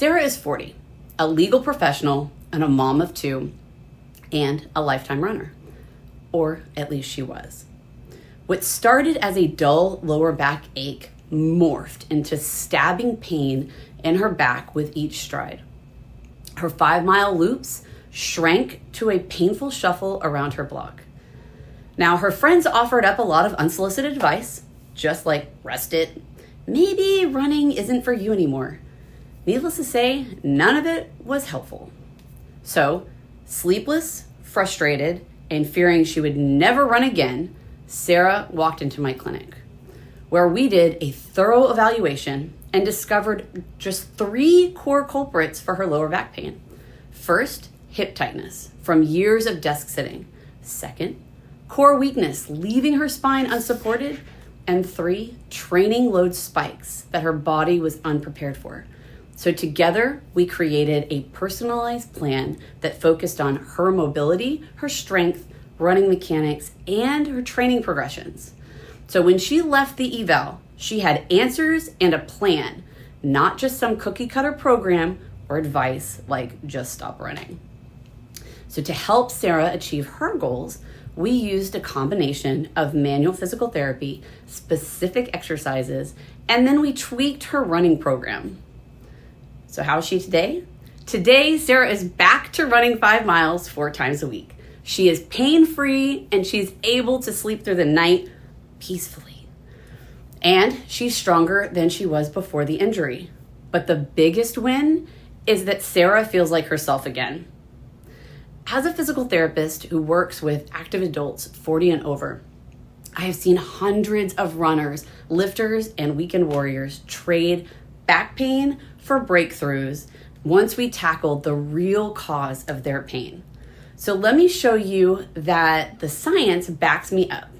Sarah is 40, a legal professional and a mom of 2, and a lifetime runner. Or at least she was. What started as a dull lower back ache morphed into stabbing pain in her back with each stride. Her 5-mile loops shrank to a painful shuffle around her block. Now, her friends offered up a lot of unsolicited advice, just like rest it. Maybe running isn't for you anymore. Needless to say, none of it was helpful. So, sleepless, frustrated, and fearing she would never run again, Sarah walked into my clinic, where we did a thorough evaluation and discovered just 3 core culprits for her lower back pain. First, hip tightness from years of desk sitting. Second, core weakness, leaving her spine unsupported. And 3, training load spikes that her body was unprepared for. So together, we created a personalized plan that focused on her mobility, her strength, running mechanics, and her training progressions. So when she left the eval, she had answers and a plan, not just some cookie cutter program or advice like just stop running. So to help Sarah achieve her goals, we used a combination of manual physical therapy, specific exercises, and then we tweaked her running program. So how is she today? Today, Sarah is back to running 5 miles 4 times a week. She is pain-free and she's able to sleep through the night peacefully. And she's stronger than she was before the injury. But the biggest win is that Sarah feels like herself again. As a physical therapist who works with active adults 40 and over, I have seen hundreds of runners, lifters, and weekend warriors trade back pain for breakthroughs once we tackled the real cause of their pain. So let me show you that the science backs me up.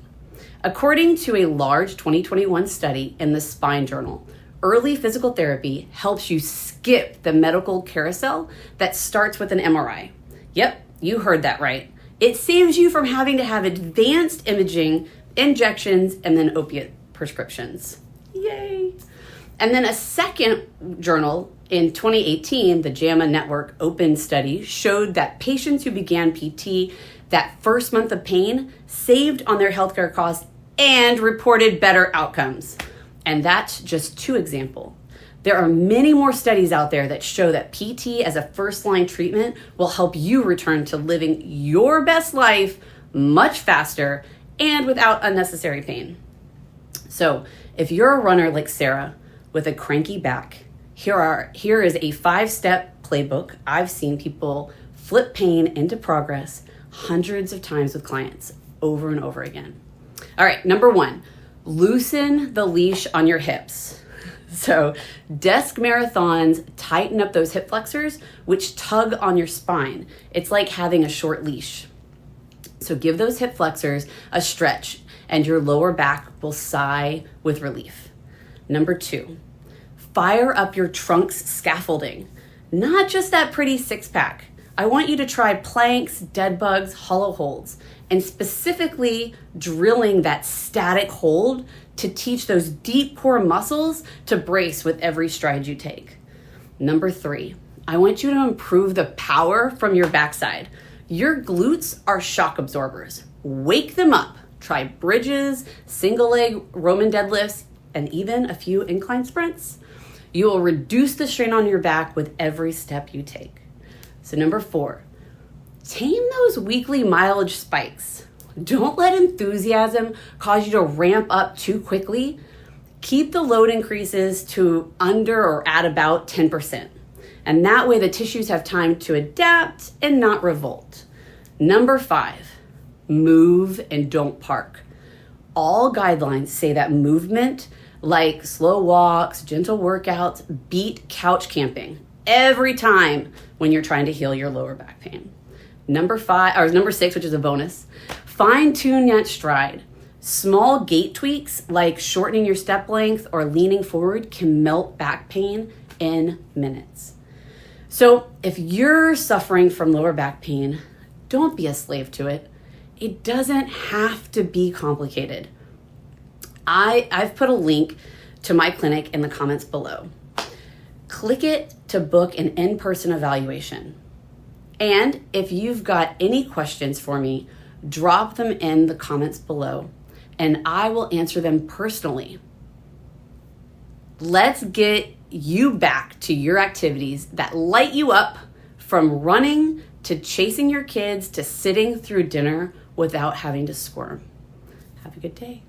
According to a large 2021 study in the Spine Journal, early physical therapy helps you skip the medical carousel that starts with an MRI. Yep, you heard that right. It saves you from having to have advanced imaging, injections, and then opiate prescriptions. Yay! And then a second journal in 2018, the JAMA Network Open study showed that patients who began PT that first month of pain saved on their healthcare costs and reported better outcomes. And that's just 2 examples. There are many more studies out there that show that PT as a first-line treatment will help you return to living your best life much faster and without unnecessary pain. So if you're a runner like Sarah with a cranky back, here is a 5-step playbook. I've seen people flip pain into progress hundreds of times with clients over and over again. All right, number 1, loosen the leash on your hips. So desk marathons tighten up those hip flexors, which tug on your spine. It's like having a short leash. So give those hip flexors a stretch and your lower back will sigh with relief. Number 2, fire up your trunk's scaffolding, not just that pretty 6-pack. I want you to try planks, dead bugs, hollow holds, and specifically drilling that static hold to teach those deep core muscles to brace with every stride you take. Number 3, I want you to improve the power from your backside. Your glutes are shock absorbers. Wake them up. Try bridges, single leg Roman deadlifts, and even a few incline sprints. You will reduce the strain on your back with every step you take. So number 4, tame those weekly mileage spikes. Don't let enthusiasm cause you to ramp up too quickly. Keep the load increases to under or at about 10%. And that way the tissues have time to adapt and not revolt. Number 5, move and don't park. All guidelines say that movement, like slow walks, gentle workouts, beat couch camping every time when you're trying to heal your lower back pain. Number 6, which is a bonus, fine tune that stride. Small gait tweaks like shortening your step length or leaning forward can melt back pain in minutes. So if you're suffering from lower back pain, don't be a slave to it. It doesn't have to be complicated. I've put a link to my clinic in the comments below. click it to book an in-person evaluation. And if you've got any questions for me, drop them in the comments below and I will answer them personally. Let's get you back to your activities that light you up, from running to chasing your kids to sitting through dinner without having to squirm. Have a good day.